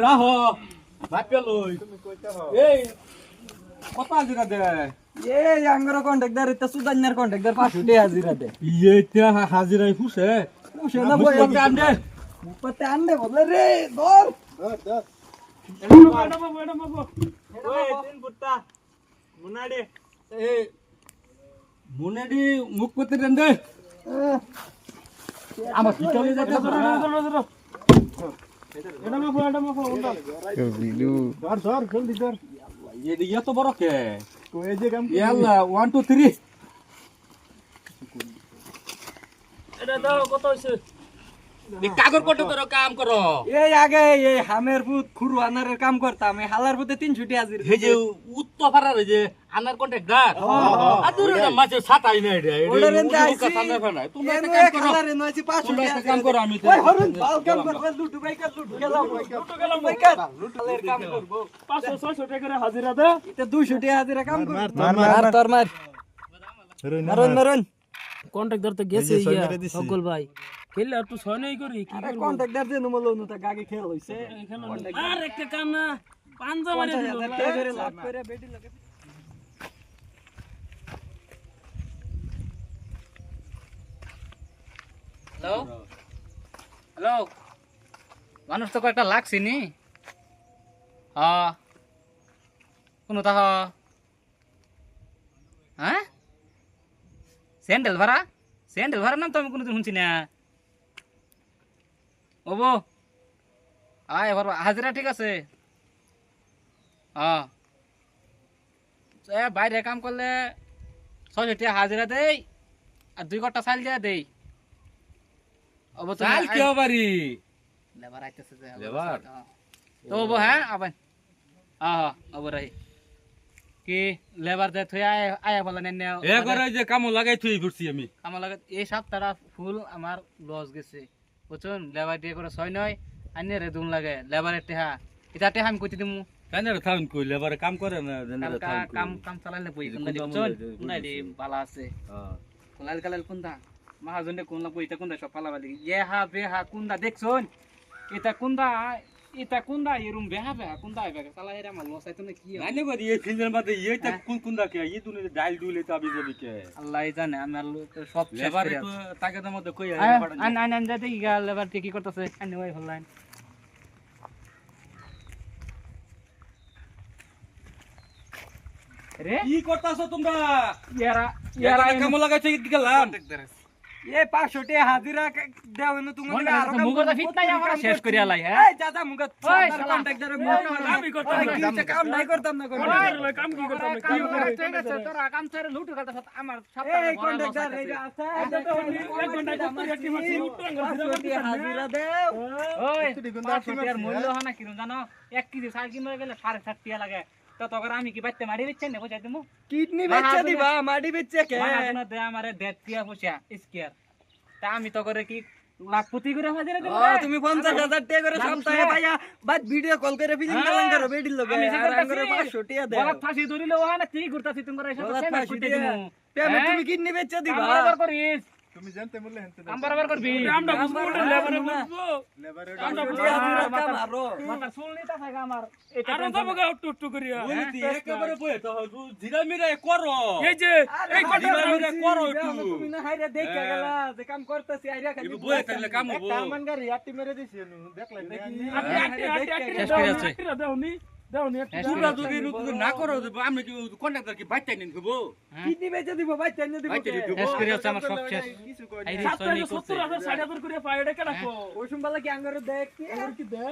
রাহো ভাপে লই এই কত হাজিরা দে এই আঙ্গর কন্ট্রাক্টর এটা সুদান্যার কন্ট্রাক্টর 500 টাকা হাজিরা দে এইটা হাজিরাই ফুসে পুষে না বই মুখতে আনবে মুখতে আনবে বলে রে ধর মুনাডি মুখ করতে দেন দে আমার পিছনে যেতে এত বড় কে ইয়াল্লা 1 2 3 এটা দাও কত হইছে কাগজ কত করো কাম করো এই আগে এই হামের পুত খুরু আনারের কাম করতাম এই হালার পুতে 300 টাকা হাজিরা এই যে উত্তর পাড়ার এই যে আনার কন্ট্রাক্টর আদুরে মাঝে ছাতাই নাই রে ওটার এনতে আইছি তোমরা এনো একটা এক কাম করো হালার এনো আইছি 500 তোমরা টাকা একটা কাম করো আমি তো ওই হরুন বাল কাম করবে লুটু বাইকার লুটু গেলাম বাইকার লুটুলের কাম করব 500 600 টাকা করে হাজিরা দে এটা 200 টাকা হাজিরা কাম করব মার তোর মার মারুন মারুন কন্ট্রাক্টর তো গেছে ইয়া সকল ভাই খেললে আর তুই ছয় নাই করি কি আরে কন্ট্রাক্টর যে নমলো নতা গাগে খেল হইছে আর একটা কাম না পাঞ্জা মারি দিল 50,000 টাকা করে লাভ করে বেটি লাগে হ্যালো হ্যালো মানুষ তো কয়েকটা লাগছে নি কোনো তা হ্যাঁ স্যান্ডেল ভাড়া নাম তো আমি কোনোদিন শুনছি না ওবো এবার হাজিরা ঠিক আছে বাইরে কাম করলে 600 টাকা হাজিরা দেই আর 2 ঘন্টা চাল দিয়া দেই চাল কি হবারি লেবার আইতেছে যে লেবার? তো ওবো হ্যাঁ আবেন ওবো রাই কি লেবার দে থই আয়া বলেন এনে এ করে যে কাম লাগাই থুই ঘুরছি আমি আমার লাগে এই সপ্তাহটা ফুল আমার লস গেছে বুঝছেন লেবার দিয়ে করে 6 নয় আইনে রে দুন লাগে লেবারের টেহা এটা টেহা আমি কইতে দিমু কানের থাউন কই লেবারে কাম করে না জেনারে কালকা থাউন কাম কাম চালাইলে বই কোনটা বুঝছেন কোনটা দি বালা আছে হ্যাঁ কোলাল কালাল কোনটা মহাজনে কোনলা বইটা কোনটা সব পালাবালি ইয়ে হা বে হা কোনটা দেখছন এটা কোনটা এরুম বেহা বেহা কোনটা আইবা চালা এরা মাল লস আইতো না কি নানি বাড়ি এই ফিল্ডের মধ্যে এইটা কোন কোন দাকে এই দুনে ডাইল ডুলে তো আবি যাবি কে আল্লাহ জানে আমার সব শেষ লেবার করে তো তাকে তো মধ্যে কই আন আন আন যাতে কি গাল লেবার কি করতেছে আনি ওই হলাইন রে কি করতাছো তোমরা ইয়ারা ইয়ারা কাম লাগাইছে কি গেলাম এই 500 টাকা হাজিরা দেও এনো তুমি মনে আর মুগটা ফিট নাই আমরা শেষ করিয়া লাই হ্যাঁ এই দাদা মুগা ওই কন্ট্রাক্টরে আমি করতাম না। কাম নাই করতাম না কাম কি করতাম ঠিক আছে তোরা কাম ছেড়ে লুটু কাটা আমার এই কন্ট্রাক্টর এই আছে এক ঘন্টা করতে একটি মাসি উঠ্টাং হাজিরা দেও ওই 500 টাকার মূল্য হনা কিরম জানো 1 কেজি চাল কিনতে গেলে 7.5 টাকা লাগে তো তখন আমি কি বাইতে মারি দিচ্ছেন না বুঝাই দিমু কিডনি বেচে দিবা মাটি বেচে কে মাহাজনা দে আমারে 1.5 টাকা পয়সা স্কয়ার তা আমি তো করে কি লাখপতি করে হাজিরা দেব তুমি 50,000 টাকা করে সপ্তাহে পাইয়া বাদ ভিডিও কল করে ফিলিং কালাং করো বেডির লগে আমি আর আঙ্গরে 500 টাকা দেও বলা ফাঁসি ধরিলে ও না কি ঘুরতাছি তোমরা এসে বলা পেমেন্ট ফাঁসি করতে দিয়া। দিমু পেমেন্ট তুমি কিডনি বেচে দিবা বরাবর করিস তুমি জানতে বললে হেনতে কাম বরাবর করবি আমরা বুঝবো ওটা লেবারে বুঝবো লেবারে আমরা হাজিরা কাম আরো মাথা চুল নিতা থাকে আমার এটা আরো যাবো গা টুক টুক করিয়া বলতি একেবারে বই তো জিরা মিরা করো এই যে এই জিরা মিরা করো একটু তুমি না হাইরা দেখে গেলা যে কাম করতেছি আইরা খালি ইবু বই থাকলে কাম হবো কামান গাড়ি আটি মেরে দিছি দেখলাই দেখি আটি আটি শেষ করে আছে। দেওনি তোমরা যদি না করো আমি কি কন্ট্রাক্টর কি বাইতে নিন খবো কিডনি বেচে দিব ভাই চাইনে দিব বাইতে দিব শেষ করে আছে আমার সব শেষ কিছু কই আইরে সাতটা সৈনিক করছে 70,000 60,000 করে পায় এটা কেন ওই শুনবালা কি আঙ্গরে দেখ কি কি দে